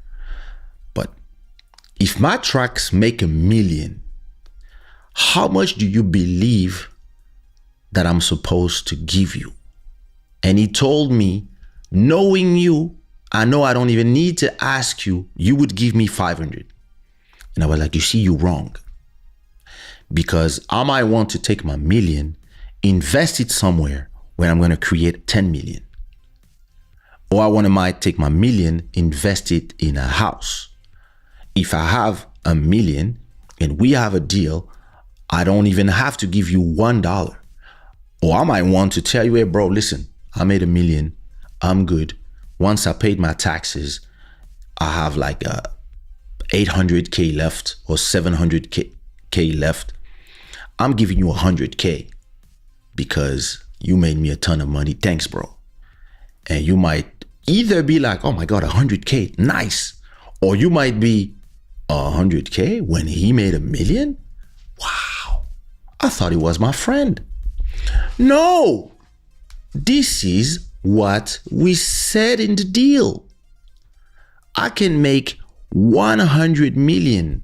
But if my tracks make $1 million, how much do you believe that I'm supposed to give you? And he told me, knowing you, I know I don't even need to ask you, you would give me 500. And I was like, you see, you're wrong. Because I might want to take my $1 million, invest it somewhere where I'm going to create 10 million. Or I might take my $1 million, invest it in a house. If I have $1 million and we have a deal, I don't even have to give you $1. Or I might want to tell you, hey, bro, listen, I made $1 million. I'm good. Once I paid my taxes, I have like 800K left or 700K left. I'm giving you 100K because you made me a ton of money. Thanks, bro. And you might either be like, oh my God, 100K, nice. Or you might be 100K when he made $1 million? Wow, I thought he was my friend. No, this is what we said in the deal. I can make 100 million.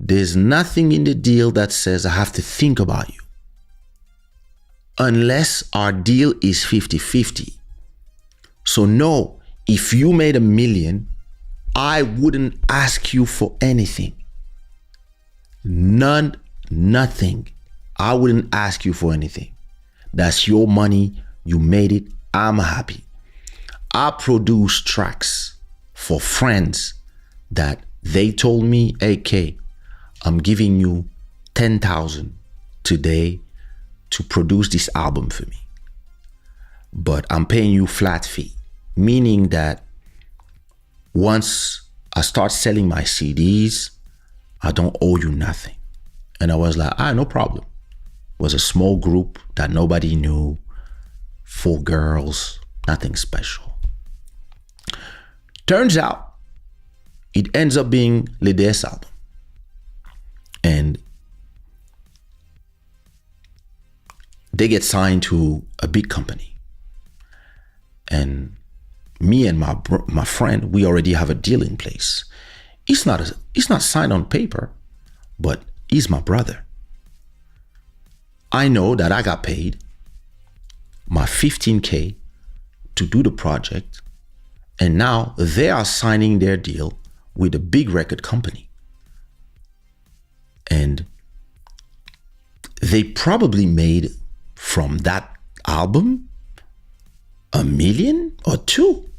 There's nothing in the deal that says I have to think about you. Unless our deal is 50-50. So no, if you made $1 million, I wouldn't ask you for anything. Nothing. I wouldn't ask you for anything. That's your money. You made it. I'm happy. I produce tracks for friends that they told me, hey, Kay, I'm giving you 10,000 today to produce this album for me. But I'm paying you flat fee, meaning that once I start selling my CDs, I don't owe you nothing. And I was like, no problem. It was a small group that nobody knew, 4 girls, nothing special. Turns out, it ends up being Lede's album. And they get signed to a big company. And me and my friend, we already have a deal in place. It's not signed on paper, but he's my brother. I know that I got paid my 15K to do the project, and now they are signing their deal with a big record company. And they probably made from that album $1 million or $2 million.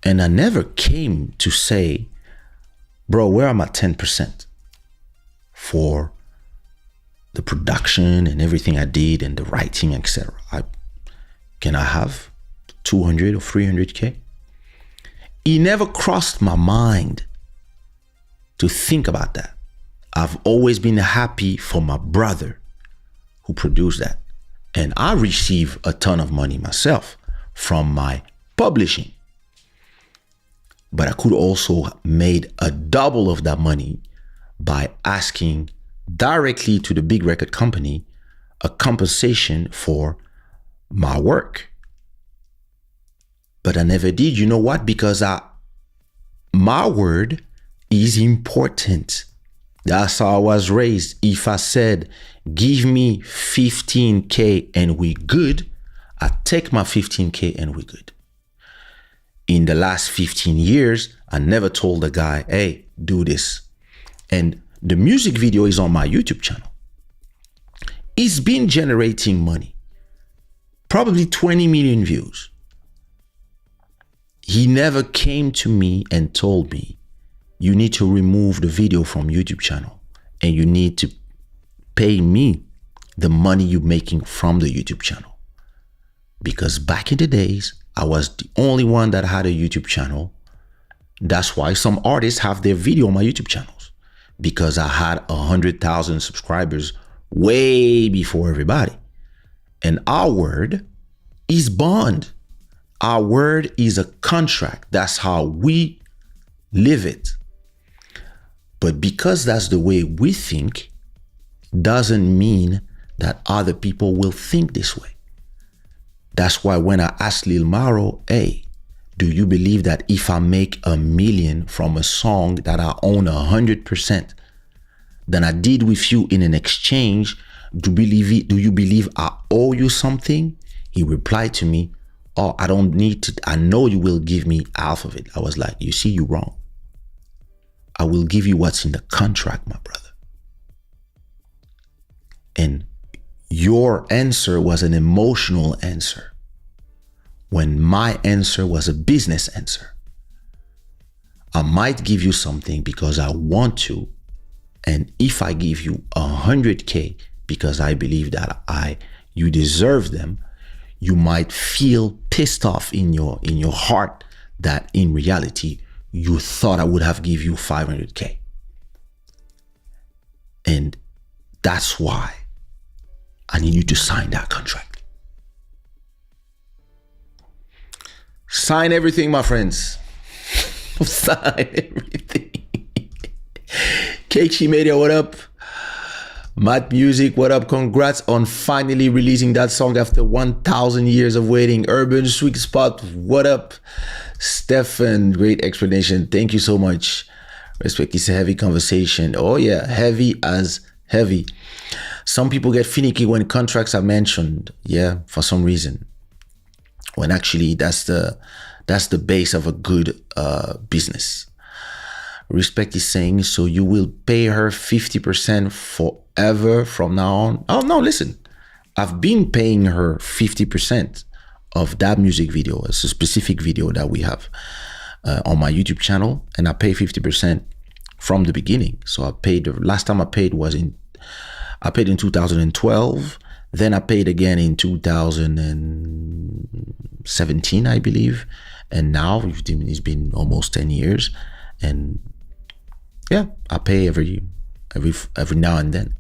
And I never came to say, bro, where are my 10% for the production and everything I did and the writing, etc. Can I have 200 or 300K? It never crossed my mind to think about that. I've always been happy for my brother who produced that. And I receive a ton of money myself from my publishing. But I could also made a double of that money by asking directly to the big record company a compensation for my work. But I never did. You know what? Because my word is important. That's how I was raised. If I said, give me 15K and we good, I take my 15K and we good. In the last 15 years, I never told a guy, hey, do this. And the music video is on my YouTube channel. It's been generating money. Probably 20 million views. He never came to me and told me, you need to remove the video from YouTube channel and you need to pay me the money you're making from the YouTube channel. Because back in the days, I was the only one that had a YouTube channel. That's why some artists have their video on my YouTube channels, because I had 100,000 subscribers way before everybody. And our word is bond. Our word is a contract. That's how we live it. But because that's the way we think, doesn't mean that other people will think this way. That's why when I asked Lil Maro, hey, do you believe that if I make $1 million from a song that I own 100%, than I did with you in an exchange, do you believe I owe you something? He replied to me, oh, I don't need to, I know you will give me half of it. I was like, you see, you're wrong. I will give you what's in the contract, my brother. And your answer was an emotional answer, when my answer was a business answer. I might give you something because I want to, and if I give you 100K because I believe that you deserve them, you might feel pissed off in your heart that in reality you thought I would have give you 500K. And that's why I need you to sign that contract. Sign everything, my friends. Sign everything. Kaysha Media, what up? Matt Music, what up? Congrats on finally releasing that song after 1,000 years of waiting. Urban Sweet Spot, what up? Stefan, great explanation. Thank you so much. Respect is a heavy conversation. Oh yeah, heavy as heavy. Some people get finicky when contracts are mentioned. Yeah, for some reason. When actually that's the base of a good business. Respect is saying, so you will pay her 50% forever from now on? Oh no, listen. I've been paying her 50% of that music video. It's a specific video that we have on my YouTube channel, and I pay 50% from the beginning. So I paid, the last time I paid was in 2012. Then I paid again in 2017, I believe. And now it's been almost 10 years. And yeah, I pay every now and then.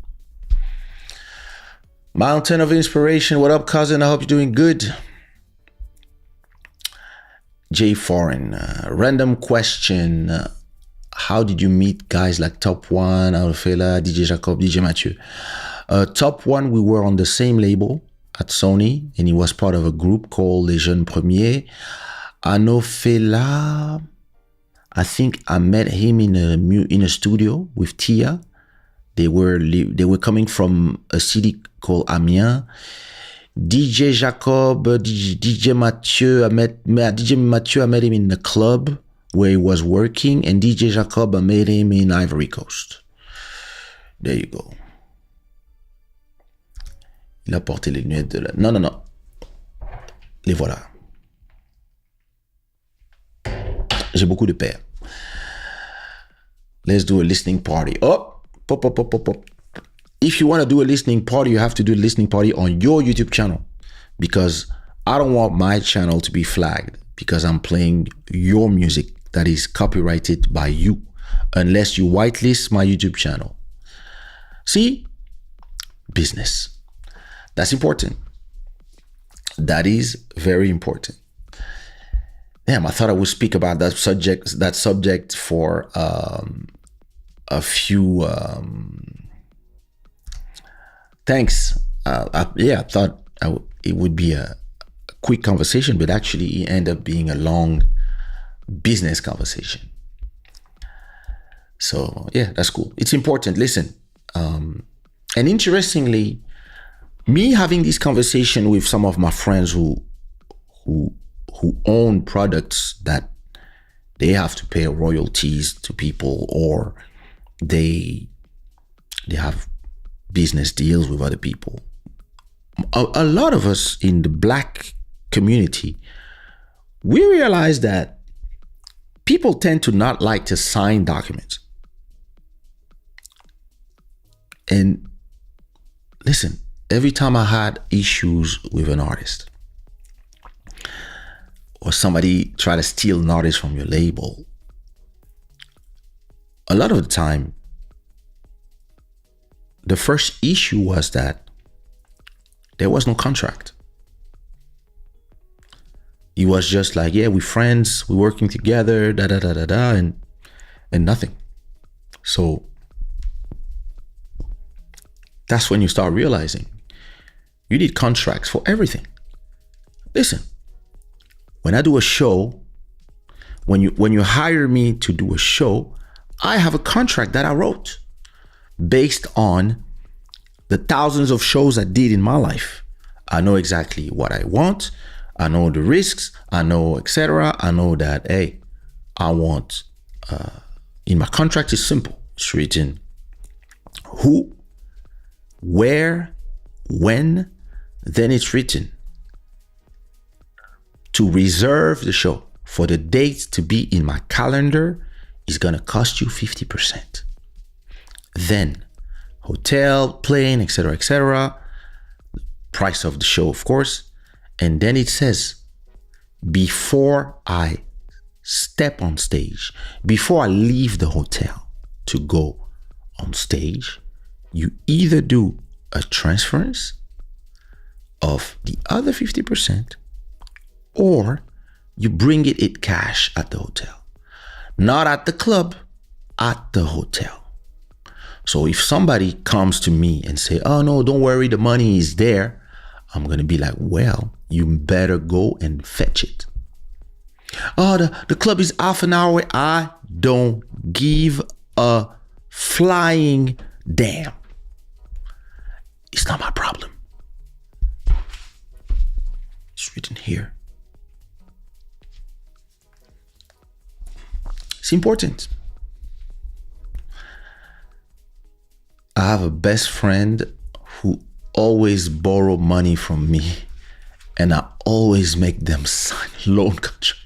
Mountain of Inspiration, what up, cousin? I hope you're doing good. J Foreign, random question. How did you meet guys like Top One, Alfela, DJ Jacob, DJ Mathieu? Top One, we were on the same label at Sony, and he was part of a group called Les Jeunes Premiers. Anofela, I think I met him in a studio with Tia. They were coming from a city called Amiens. DJ Jacob, DJ Mathieu, I met him in the club where he was working, and DJ Jacob, I met him in Ivory Coast. There you go. Il a porté les lunettes de la... Non. Les voilà. J'ai beaucoup de paires. Let's do a listening party. Oh, pop. If you want to do a listening party, you have to do a listening party on your YouTube channel, because I don't want my channel to be flagged because I'm playing your music that is copyrighted by you, unless you whitelist my YouTube channel. See? Business. That's important. That is very important. Damn, I thought I would speak about that subject for a few... Thanks. I thought it would be a quick conversation, but actually it ended up being a long business conversation. So yeah, that's cool. It's important. Listen, and interestingly, me having this conversation with some of my friends who own products that they have to pay royalties to people, or they have business deals with other people. A lot of us in the Black community, we realize that people tend to not like to sign documents. And listen, every time I had issues with an artist, or somebody try to steal an artist from your label, a lot of the time, the first issue was that there was no contract. It was just like, yeah, we're friends, we're working together, and nothing. So that's when you start realizing you need contracts for everything. Listen, when I do a show, when you hire me to do a show, I have a contract that I wrote based on the thousands of shows I did in my life. I know exactly what I want. I know the risks. I know, etc. I know that, hey, I want, in my contract is simple. It's written who, where, when, then it's written to reserve the show for the dates to be in my calendar is gonna cost you 50%. Then hotel, plane, etc., price of the show, of course. And then it says, before I step on stage, before I leave the hotel to go on stage, you either do a transference of the other 50% or you bring it in cash at the hotel. Not at the club, at the hotel. So if somebody comes to me and say, oh no, don't worry, the money is there, I'm going to be like, well, you better go and fetch it. Oh, the club is half an hour away. I don't give a flying damn. It's not my problem. It's written here. It's important. I have a best friend who always borrow money from me, and I always make them sign loan contract.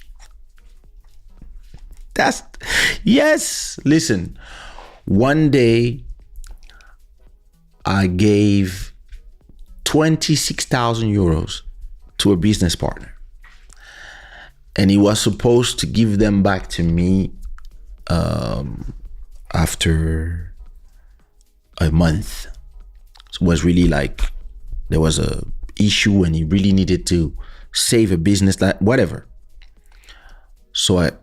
Yes, listen, one day I gave 26,000 euros to a business partner, and he was supposed to give them back to me after a month. So it was really like there was a issue and he really needed to save a business, like whatever. So I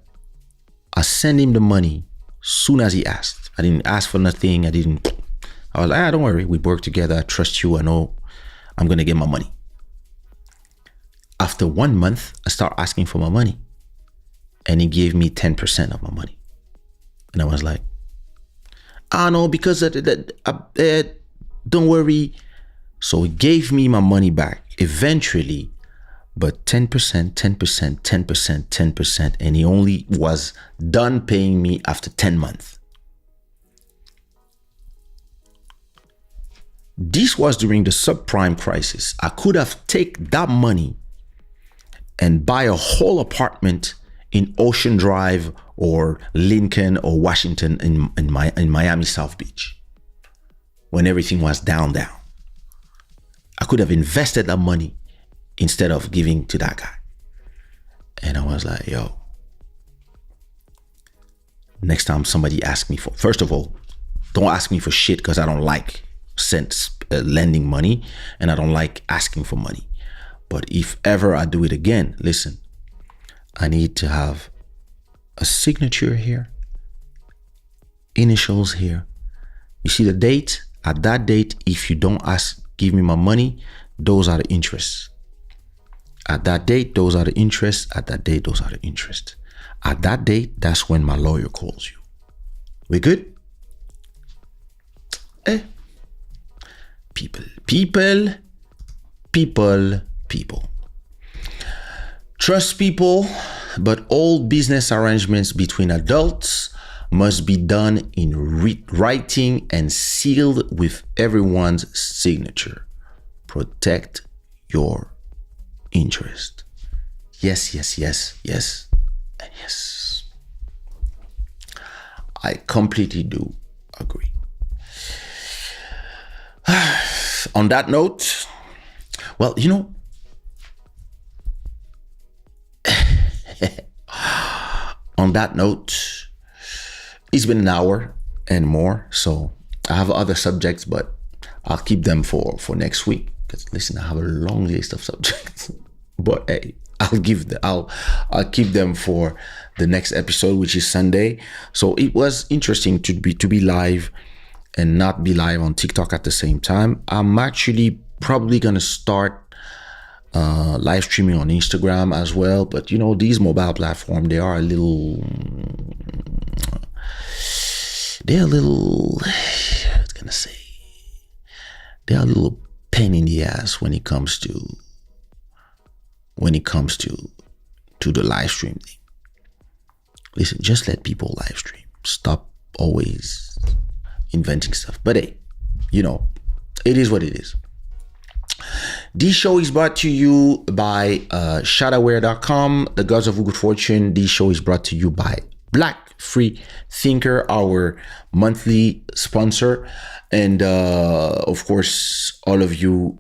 sent him the money soon as he asked. I didn't ask for nothing. I was like, don't worry, we work together. I trust you. I know I'm gonna get my money. After 1 month, I start asking for my money, and he gave me 10% of my money. And I was like, no, because don't worry. So he gave me my money back eventually, but 10%, 10%, 10%, 10%, and he only was done paying me after 10 months. This was during the subprime crisis. I could have taken that money and buy a whole apartment in Ocean Drive or Lincoln or Washington in Miami South Beach when everything was down. I could have invested that money instead of giving to that guy. And I was like, yo, next time somebody asks me for, first of all, don't ask me for shit because I don't like lending money and I don't like asking for money. But if ever I do it again, listen, I need to have a signature here, initials here. You see the date? At that date, if you don't give me my money, those are the interests. At that date, those are the interests. At that date, those are the interests. At that date, that's when my lawyer calls you. We good? People. Trust people, but all business arrangements between adults must be done in writing and sealed with everyone's signature. Protect your interest. Yes, and yes. I completely do agree. On that note, well, on that note, it's been an hour and more, so I have other subjects, but I'll keep them for next week. Because listen, I have a long list of subjects, but hey, I'll keep them for the next episode, which is Sunday. So it was interesting to be live and not be live on TikTok at the same time. I'm actually probably gonna start live streaming on Instagram as well, but these mobile platforms, they're a little what's gonna say, they're a little pain in the ass when it comes to the live stream thing. Listen, just let people live stream. Stop always inventing stuff. But hey, it is what it is. This show is brought to you by Shadaware.com, the gods of good fortune. This show is brought to you by Black Free Thinker, our monthly sponsor. And of course, all of you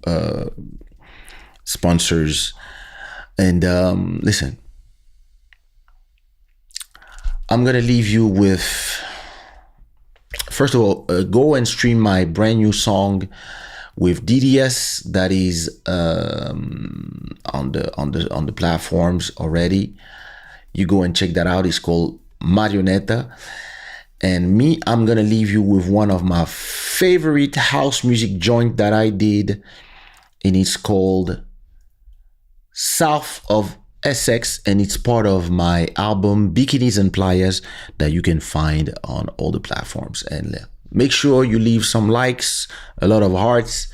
sponsors. And listen, I'm going to leave you with, first of all, go and stream my brand new song with DDS that is on the platforms already. You go and check that out. It's called Marionetta. And me, I'm gonna leave you with one of my favorite house music joint that I did, and it's called South of Essex, and it's part of my album Bikinis and Playas that you can find on all the platforms. And make sure you leave some likes, a lot of hearts,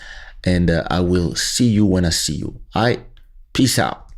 and I will see you when I see you. All right, peace out.